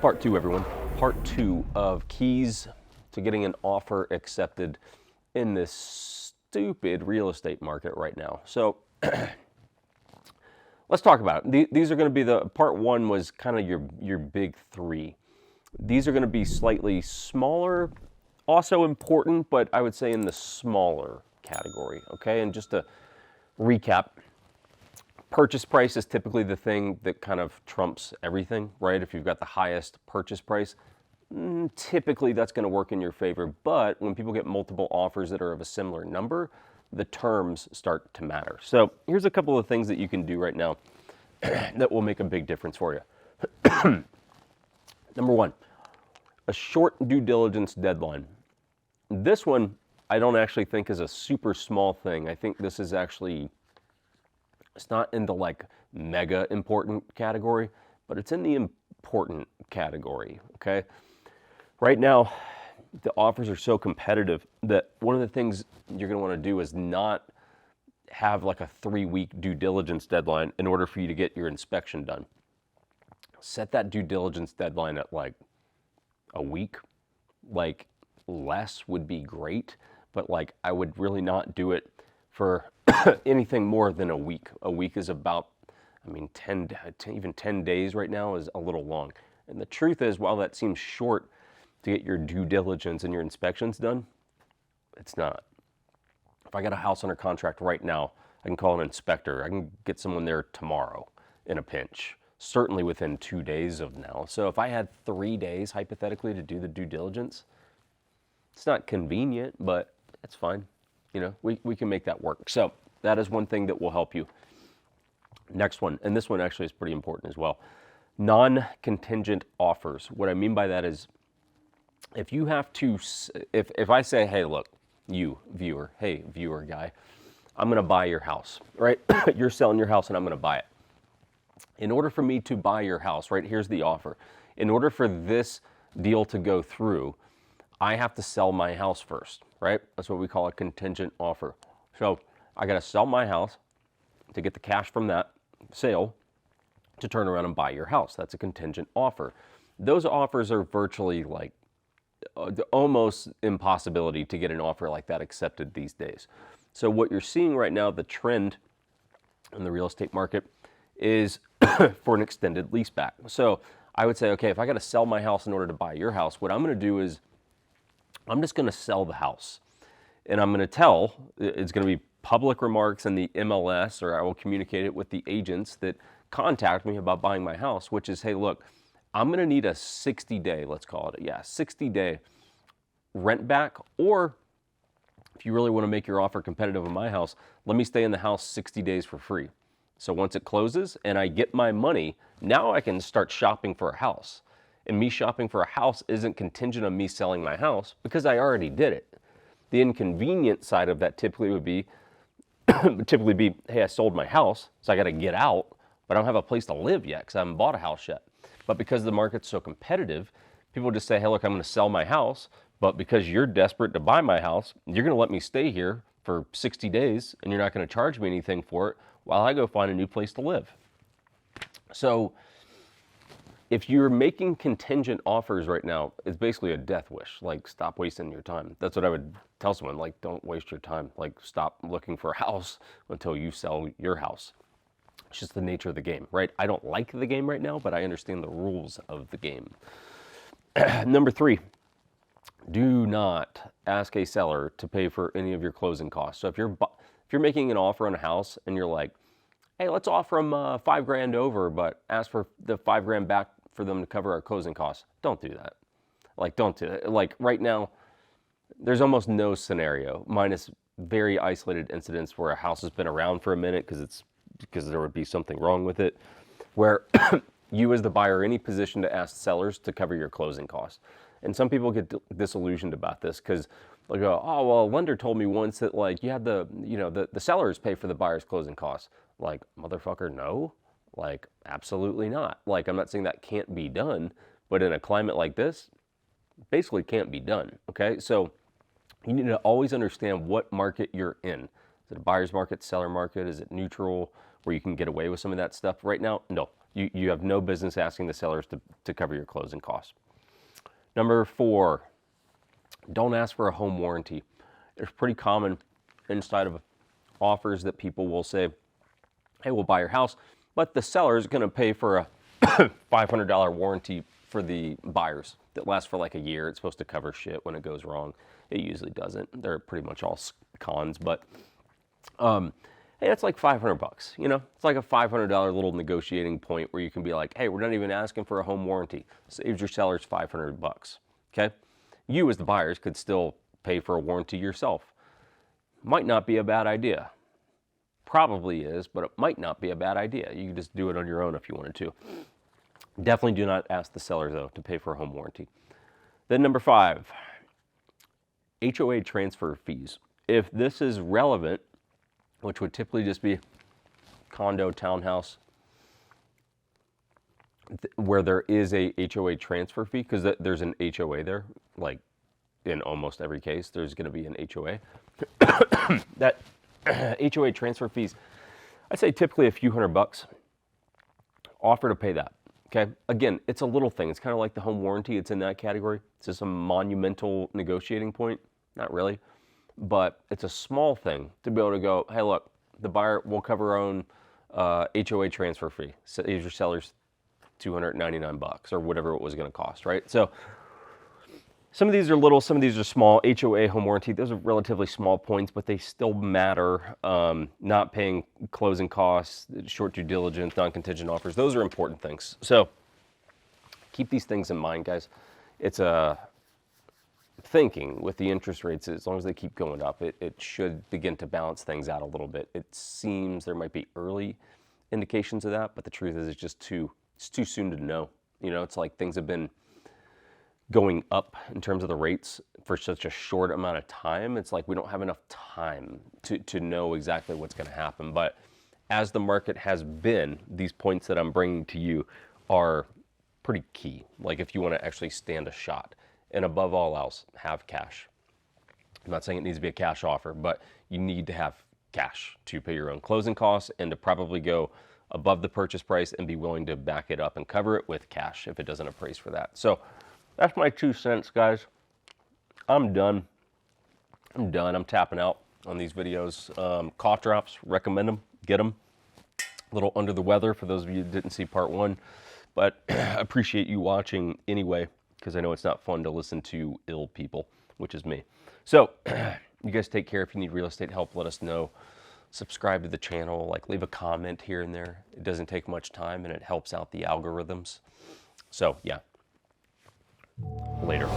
Part two, everyone. Part two of keys to getting an offer accepted in this stupid real estate market right now. So let's talk about it. These are going to be part one was kind of your big three. These are going to be slightly smaller, also important, but I would say in the smaller category, okay? And just to recap, purchase price is typically the thing that kind of trumps everything, right? If you've got the highest purchase price, typically that's going to work in your favor. But when people get multiple offers that are of a similar number, the terms start to matter. So here's a couple of things that you can do right now that will make a big difference for you. Number one, a short due diligence deadline. This one I don't actually think is a super small thing. I think this is actually, it's not in the like mega important category, but it's in the important category, okay? Right now, the offers are so competitive that one of the things you're gonna wanna do is not have like a 3-week due diligence deadline in order for you to get your inspection done. Set that due diligence deadline at like a week, like less would be great, but like I would really not do it for anything more than a week. A week is about, I mean, 10 days right now is a little long. And the truth is, while that seems short to get your due diligence and your inspections done, it's not. If I got a house under contract right now, I can call an inspector. I can get someone there tomorrow in a pinch, certainly within 2 days of now. So if I had 3 days, hypothetically, to do the due diligence, it's not convenient, but it's fine. You know, we can make that work. So that is one thing that will help you. Next one, and this one actually is pretty important as well. Non-contingent offers. What I mean by that is if you have to, if I say, hey, look, you viewer, hey, viewer guy, I'm going to buy your house, right? You're selling your house and I'm going to buy it. In order for me to buy your house, right, here's the offer. In order for this deal to go through, I have to sell my house first, right? That's what we call a contingent offer. So I got to sell my house to get the cash from that sale to turn around and buy your house. That's a contingent offer. Those offers are virtually like almost impossibility to get an offer like that accepted these days. So what you're seeing right now, the trend in the real estate market is for an extended lease back. So I would say, okay, if I got to sell my house in order to buy your house, what I'm going to do is I'm just going to sell the house. And I'm going to tell, it's going to be public remarks in the MLS, or I will communicate it with the agents that contact me about buying my house, which is, hey, look, I'm going to need a 60-day, let's call it, 60-day rent back. Or if you really want to make your offer competitive on my house, let me stay in the house 60 days for free. So once it closes and I get my money, now I can start shopping for a house. And me shopping for a house isn't contingent on me selling my house because I already did it. The inconvenient side of that typically would be, hey, I sold my house, so I got to get out, but I don't have a place to live yet because I haven't bought a house yet. But because the market's so competitive, people just say, hey, look, I'm going to sell my house, but because you're desperate to buy my house, you're going to let me stay here for 60 days and you're not going to charge me anything for it while I go find a new place to live. So if you're making contingent offers right now, it's basically a death wish. Like, stop wasting your time. That's what I would tell someone. Like, don't waste your time. Like, stop looking for a house until you sell your house. It's just the nature of the game, right? I don't like the game right now, but I understand the rules of the game. Number 3, do not ask a seller to pay for any of your closing costs. So if you're making an offer on a house and you're like, hey, let's offer them $5,000 over, but ask for the $5,000 back for them to cover our closing costs. Don't do that. Like, don't do it. Like right now, there's almost no scenario, minus very isolated incidents where a house has been around for a minute because there would be something wrong with it, where you as the buyer are in any position to ask sellers to cover your closing costs. And some people get disillusioned about this because they'll go, oh, well, a lender told me once that like you had the sellers pay for the buyer's closing costs. Like, motherfucker, no. Like, absolutely not. Like, I'm not saying that can't be done, but in a climate like this, basically can't be done, okay? So you need to always understand what market you're in. Is it a buyer's market, seller market? Is it neutral where you can get away with some of that stuff? Right now, no. You have no business asking the sellers to cover your closing costs. Number 4, don't ask for a home warranty. It's pretty common inside of offers that people will say, hey, we'll buy your house, but the seller is going to pay for a $500 warranty for the buyers that lasts for like a year. It's supposed to cover shit when it goes wrong. It usually doesn't. They're pretty much all cons, but hey, that's like $500, you know? It's like a $500 little negotiating point where you can be like, hey, we're not even asking for a home warranty. Saves your sellers $500, okay? You as the buyers could still pay for a warranty yourself. Might not be a bad idea. Probably is, but it might not be a bad idea. You can just do it on your own if you wanted to. Definitely do not ask the seller, though, to pay for a home warranty. Then number 5, HOA transfer fees. If this is relevant, which would typically just be condo, townhouse, where there is a HOA transfer fee, because there's an HOA there, like in almost every case, there's going to be an HOA. That HOA transfer fees, I'd say typically a few $100. Offer to pay that. Okay. Again, it's a little thing. It's kind of like the home warranty. It's in that category. It's just a monumental negotiating point. Not really, but it's a small thing to be able to go, hey, look, the buyer will cover our own HOA transfer fee. So your seller's $299 or whatever it was going to cost, right? So some of these are little, some of these are small. HOA, home warranty, those are relatively small points, but they still matter. Not paying closing costs, short due diligence, non-contingent offers, those are important things. So keep these things in mind, guys. It's a thinking with the interest rates, as long as they keep going up, it should begin to balance things out a little bit. It seems there might be early indications of that, but the truth is it's too soon to know. You know, it's like things have been going up in terms of the rates for such a short amount of time. It's like we don't have enough time to know exactly what's going to happen. But as the market has been, these points that I'm bringing to you are pretty key. Like if you want to actually stand a shot, and above all else, have cash. I'm not saying it needs to be a cash offer, but you need to have cash to pay your own closing costs and to probably go above the purchase price and be willing to back it up and cover it with cash if it doesn't appraise for that. So that's my 2 cents, guys. I'm done. I'm tapping out on these videos. Cough drops, recommend them, get them. A little under the weather for those of you who didn't see part 1, but I appreciate you watching anyway, because I know it's not fun to listen to ill people, which is me. So you guys take care. If you need real estate help, let us know. Subscribe to the channel, like leave a comment here and there. It doesn't take much time and it helps out the algorithms. So yeah. Later.